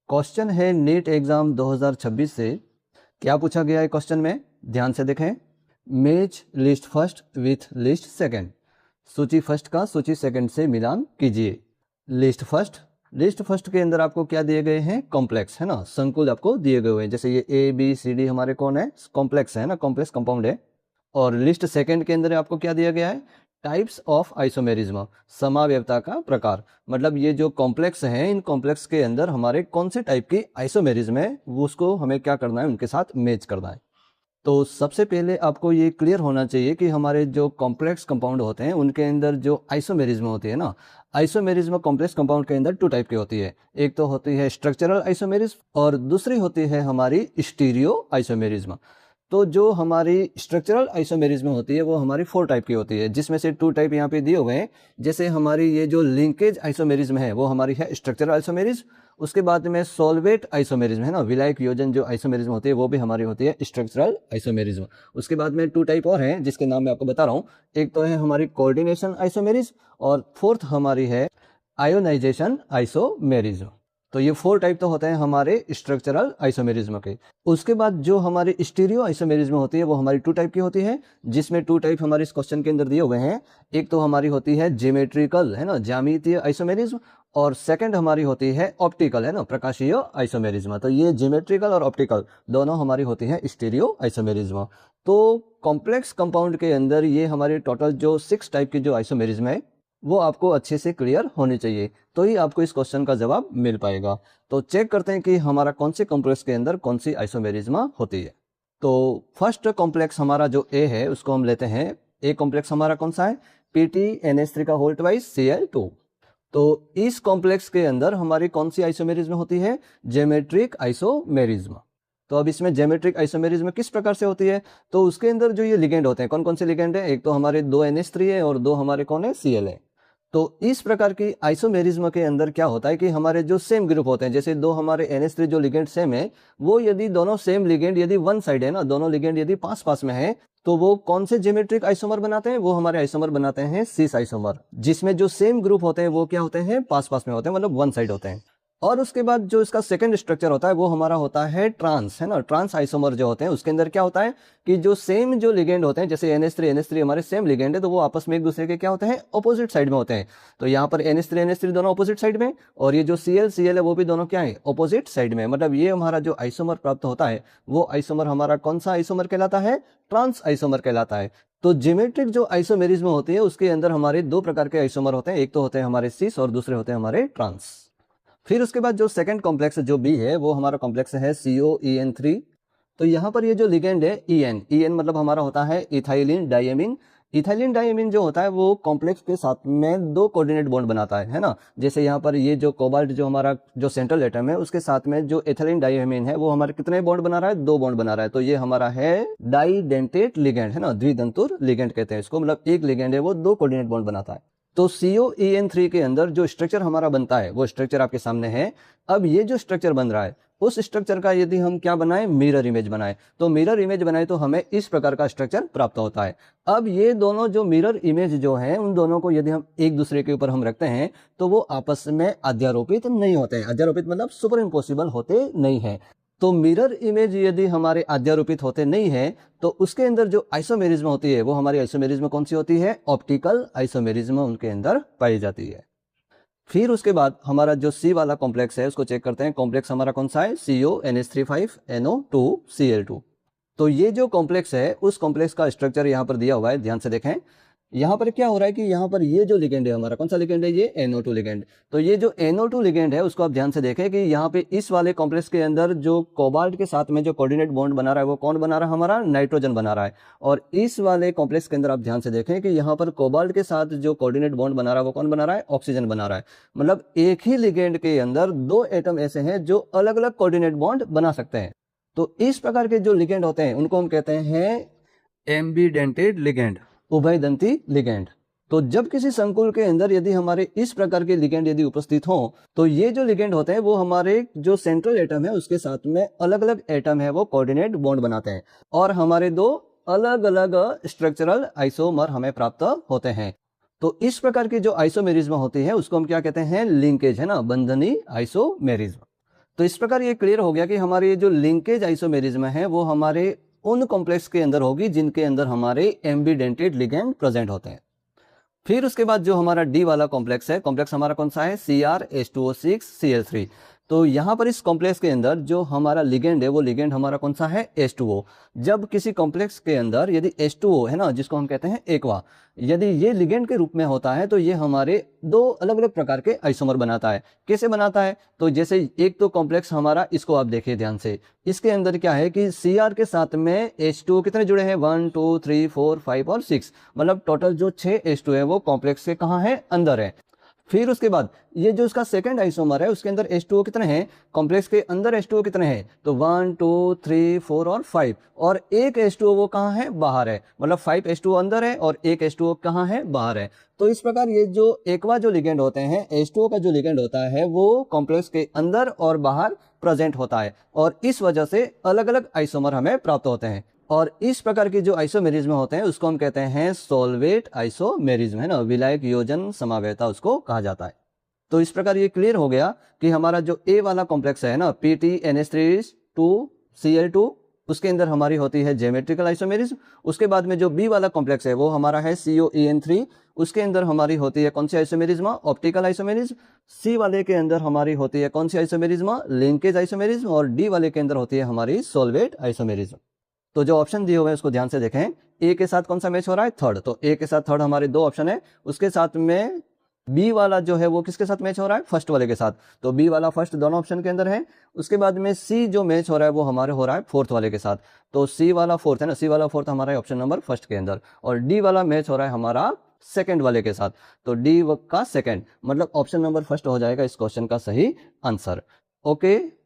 Question है NEET exam 2026 से। क्या पूछा गया है क्वेश्चन में, ध्यान से देखें। Match list first with list second, सूची फर्स्ट का सूची सेकंड से मिलान कीजिए। लिस्ट फर्स्ट के अंदर आपको क्या दिए गए हैं, कॉम्प्लेक्स है ना, संकुल आपको दिए गए हैं। जैसे ये ए बी सी डी हमारे कौन है, कॉम्प्लेक्स है ना, कॉम्प्लेक्स कंपाउंड है। और लिस्ट सेकंड के अंदर आपको क्या दिया गया है, टाइप्स ऑफ आइसोमेरिज्म, समावयवता का प्रकार। मतलब ये जो कॉम्प्लेक्स हैं, इन कॉम्प्लेक्स के अंदर हमारे कौन से टाइप की आइसोमेरिज्म है, वो उसको हमें क्या करना है, उनके साथ मैच करना है। तो सबसे पहले आपको ये क्लियर होना चाहिए कि हमारे जो कॉम्प्लेक्स कंपाउंड होते हैं उनके अंदर जो आइसोमेरिज्म होती है ना, आइसोमेरिज्म कॉम्प्लेक्स कंपाउंड के अंदर 2 टाइप की होती है। एक तो होती है स्ट्रक्चरल आइसोमेरिज्म और दूसरी होती है हमारी स्टीरियो आइसोमेरिज्म। तो जो हमारी स्ट्रक्चरल आइसोमेरिज्म होती है वो हमारी 4 टाइप की होती है, जिसमें से 2 टाइप यहाँ पे दिए हुए हैं। जैसे हमारी ये जो लिंकेज आइसोमेरिज्म है वो हमारी है स्ट्रक्चरल आइसोमेरिज्म। उसके बाद में सोलवेट आइसोमेरिज्म है ना, विलायक योजन जो आइसोमेरिज्म होती है वो भी हमारी होती है स्ट्रक्चरल आइसोमेरिज्म। उसके बाद में 2 टाइप और हैं जिसके नाम मैं आपको बता रहा हूँ। एक तो है हमारी कोऑर्डिनेशन आइसोमेरिज्म और फोर्थ हमारी है आयोनाइजेशन आइसोमेरिज्म। तो ये 4 टाइप तो होते हैं हमारे स्ट्रक्चरल आइसोमेरिज्म के। उसके बाद जो हमारे स्टीरियो आइसोमेरिज्म होती है वो हमारी 2 टाइप की होती है, जिसमें 2 टाइप हमारे इस क्वेश्चन के अंदर दिए हुए हैं। एक तो हमारी होती है ज्योमेट्रिकल है ना, ज्यामितीय आइसोमेरिज्म, और सेकंड हमारी होती है ऑप्टिकल है ना, प्रकाशीय आइसोमेरिज्म। तो ये ज्योमेट्रिकल और ऑप्टिकल दोनों हमारी होती है स्टीरियो आइसोमेरिज्म। तो कॉम्प्लेक्स कंपाउंड के अंदर ये हमारे टोटल जो 6 टाइप की जो आइसोमेरिज्म है वो आपको अच्छे से क्लियर होनी चाहिए, तो ही आपको इस क्वेश्चन का जवाब मिल पाएगा। तो चेक करते हैं कि हमारा कौन से कॉम्प्लेक्स के अंदर कौन सी आइसोमेरिज्म होती है। तो फर्स्ट कॉम्प्लेक्स हमारा जो ए है उसको हम लेते हैं। ए कॉम्प्लेक्स हमारा कौन सा है, PTNH3 का होल ट्वाइस Cl2। तो इस कॉम्प्लेक्स के अंदर हमारी कौन सी आइसोमेरिज्म होती है, ज्योमेट्रिक आइसोमेरिज्म। तो अब इसमें ज्योमेट्रिक आइसोमेरिज्म किस प्रकार से होती है, तो उसके अंदर जो ये लिगेंड होते हैं, कौन कौन से लिगेंड है, एक तो हमारे 2 NH3 है और 2 हमारे कौन है, Cl है। तो इस प्रकार की आइसोमेरिज्म के अंदर क्या होता है कि हमारे जो सेम ग्रुप होते हैं, जैसे 2 हमारे NH3 जो लिगेंड सेम है, वो यदि दोनों सेम लिगेंड यदि वन साइड है ना, दोनों लिगेंड यदि पास पास में है, तो वो कौन से ज्योमेट्रिक आइसोमर बनाते हैं, वो हमारे आइसोमर बनाते हैं सिस आइसोमर, जिसमें जो सेम ग्रुप होते हैं वो क्या होते हैं, पास पास में होते हैं, मतलब वन साइड होते हैं। और उसके बाद जो इसका सेकंड स्ट्रक्चर होता है वो हमारा होता है ट्रांस है ना, ट्रांस आइसोमर जो होते हैं उसके अंदर क्या होता है कि जो सेम जो लिगेंड होते हैं, जैसे NH3 हमारे सेम लिगेंड है, तो वो आपस में एक दूसरे के क्या होते हैं, ऑपोजिट साइड में होते हैं। तो यहाँ पर NH3 दोनों ऑपोजिट साइड में, और ये जो Cl है वो भी दोनों क्या है, ऑपोजिट साइड में। मतलब ये हमारा जो आइसोमर प्राप्त होता है वो आइसोमर हमारा कौन सा आइसोमर कहलाता है, ट्रांस आइसोमर कहलाता है। तो ज्योमेट्रिक जो आइसोमेरिज्म होती है उसके अंदर हमारे 2 प्रकार के आइसोमर होते हैं, एक तो होते हैं हमारे सिस और दूसरे होते हैं हमारे ट्रांस। फिर उसके बाद जो सेकंड कॉम्प्लेक्स जो बी है वो हमारा कॉम्प्लेक्स है COEN3। तो यहाँ पर ये जो लिगेंड है EN मतलब हमारा होता है इथाइलिन डायमीन। इथाइलिन डायमीन जो होता है वो कॉम्प्लेक्स के साथ में 2 कोऑर्डिनेट बॉन्ड बनाता है ना। जैसे यहाँ पर ये जो कोबाल्ट जो हमारा जो सेंट्रल एटम है उसके साथ में जो इथाइलिन डायमीन है वो हमारे कितने बॉन्ड बना रहा है, 2 बॉन्ड बना रहा है। तो ये हमारा है डाइडेंटेट लिगेंड है ना, द्विदंतुर लिगेंड कहते हैं इसको, मतलब एक लिगेंड है वो 2 कोऑर्डिनेट बॉन्ड बनाता है। तो COEN3 के अंदर जो स्ट्रक्चर हमारा बनता है वो स्ट्रक्चर आपके सामने है। अब ये जो स्ट्रक्चर बन रहा है उस स्ट्रक्चर का यदि हम क्या बनाएं, मिरर इमेज बनाएं, तो मिरर इमेज बनाए तो हमें इस प्रकार का स्ट्रक्चर प्राप्त होता है। अब ये दोनों जो मिरर इमेज जो है उन दोनों को यदि हम एक दूसरे के ऊपर हम रखते हैं तो वो आपस में अध्यारोपित नहीं होते हैं। अध्यारोपित मतलब सुपर इम्पॉसिबल होते नहीं है। तो मिरर इमेज यदि हमारे अध्यारोपित होते नहीं है तो उसके अंदर जो आइसोमेरिज्म होती है वो हमारी आइसोमेरिज्म कौन सी होती है, ऑप्टिकल आइसोमेरिज्म उनके अंदर पाई जाती है। फिर उसके बाद हमारा जो सी वाला कॉम्प्लेक्स है उसको चेक करते हैं। कॉम्प्लेक्स हमारा कौन सा है, CONH3 5NO2Cl2। तो ये जो कॉम्प्लेक्स है उस कॉम्प्लेक्स का स्ट्रक्चर यहाँ पर दिया हुआ है, ध्यान से देखें। यहाँ पर क्या हो रहा है कि यहाँ पर ये जो लिगेंड है हमारा कौन सा लिगेंड है, ये NO2 लिगेंड। तो ये जो NO2 लिगेंड है उसको आप ध्यान से देखें कि यहाँ पे इस वाले कॉम्प्लेक्स के अंदर जो कोबाल्ट के साथ में जो कोऑर्डिनेट बॉन्ड बना रहा है वो कौन बना रहा है, हमारा नाइट्रोजन बना रहा है। और इस वाले कॉम्प्लेक्स के अंदर आप ध्यान से देखें कि यहाँ पर कोबाल्ट के साथ जो कोऑर्डिनेट बॉन्ड बना रहा है वो कौन बना रहा है, ऑक्सीजन बना रहा है। मतलब एक ही लिगेंड के अंदर 2 एटम ऐसे हैं जो अलग अलग कोऑर्डिनेट बॉन्ड बना सकते हैं। तो इस प्रकार के जो लिगेंड होते हैं उनको हम कहते हैं एम्बीडेंटेड लिगेंड, उभयदंती लिगेंड। तो जब किसी संकुल के अंदर यदि हमारे इस प्रकार के लिगेंड यदि उपस्थित हो तो ये जो लिगेंड होते हैं वो हमारे जो सेंट्रल एटम है उसके साथ में अलग अलग एटम है वो कोऑर्डिनेट बॉन्ड बनाते हैं और हमारे 2 अलग अलग स्ट्रक्चरल आइसोमर हमें प्राप्त होते हैं। तो इस प्रकार की जो आइसोमेरिज्म होती है उसको हम क्या कहते हैं, लिंकेज है ना, बंधनी आइसोमेरिज्म। तो इस प्रकार ये क्लियर हो गया कि हमारे जो लिंकेज आइसोमेरिज्म है वो हमारे उन कॉम्प्लेक्स के अंदर होगी जिनके अंदर हमारे एम्बिडेंटेड लिगेंड प्रेजेंट होते हैं। फिर उसके बाद जो हमारा डी वाला कॉम्प्लेक्स है, कॉम्प्लेक्स हमारा कौन सा है, CrH2O6Cl3। तो यहाँ पर इस कॉम्प्लेक्स के अंदर जो हमारा लिगेंड है वो लिगेंड हमारा कौन सा है, H2O। जब किसी कॉम्प्लेक्स के अंदर यदि H2O है ना, जिसको हम कहते हैं एक्वा, यदि ये लिगेंड के रूप में होता है तो ये हमारे दो अलग अलग प्रकार के आइसोमर बनाता है। कैसे बनाता है, तो जैसे एक तो कॉम्प्लेक्स हमारा, इसको आप देखिए ध्यान से, इसके अंदर क्या है कि Cr के साथ में H2O कितने जुड़े हैं, 1 2 3 4 5 और 6, मतलब टोटल जो 6 H2O है वो कॉम्प्लेक्स के कहाँ है, अंदर है। फिर उसके बाद ये जो इसका सेकंड आइसोमर है उसके अंदर H2O कितने हैं, कॉम्प्लेक्स के अंदर H2O कितने हैं, तो 1 2 3 4 और 5, और एक H2O वो कहाँ है, बाहर है, मतलब 5 H2O अंदर है और एक H2O कहाँ है, बाहर है। तो इस प्रकार ये जो एक्वा जो लिगेंड होते हैं, H2O का जो लिगेंड होता है वो कॉम्प्लेक्स के अंदर और बाहर प्रेजेंट होता है, और इस वजह से अलग अलग आइसोमर हमें प्राप्त होते हैं। और इस प्रकार के जो आइसोमेरिज्म होते हैं उसको हम कहते हैं सोलवेट आइसोमेरिज्म, है ना, विलायक योजन समावेता उसको कहा जाता है। तो इस प्रकार ये क्लियर हो गया कि हमारा जो ए वाला कॉम्प्लेक्स है ना, PTNH3 2Cl2, उसके अंदर हमारी होती है ज्योमेट्रिकल आइसोमेरिज्म। उसके बाद में जो बी वाला कॉम्प्लेक्स है वो हमारा है COEN3, उसके अंदर हमारी होती है कौन सी आइसोमेरिज्म, ऑप्टिकल आइसोमेरिज्म। सी वाले के अंदर हमारी होती है कौन सी आइसोमेरिज्म, लिंकेज आइसोमेरिज्म, और डी वाले के अंदर होती है हमारी सोलवेट आइसोमेरिज्म। तो जो ऑप्शन दिए हुए हैं उसको ध्यान से देखें, ए के साथ कौन सा मैच हो रहा है, थर्ड, तो ए के साथ थर्ड हमारे दो ऑप्शन है, उसके साथ में बी वाला जो है वो किसके साथ मैच हो रहा है, फर्स्ट वाले के साथ, तो बी वाला फर्स्ट दोनों ऑप्शन के अंदर है। उसके बाद में सी जो मैच हो रहा है वो हमारे हो रहा है फोर्थ वाले के साथ, तो सी वाला फोर्थ है ना, सी वाला फोर्थ हमारा ऑप्शन नंबर फर्स्ट के अंदर, और डी वाला मैच हो रहा है हमारा सेकंड वाले के साथ, तो डी का सेकंड, मतलब ऑप्शन नंबर फर्स्ट हो जाएगा इस क्वेश्चन का सही आंसर। ओके।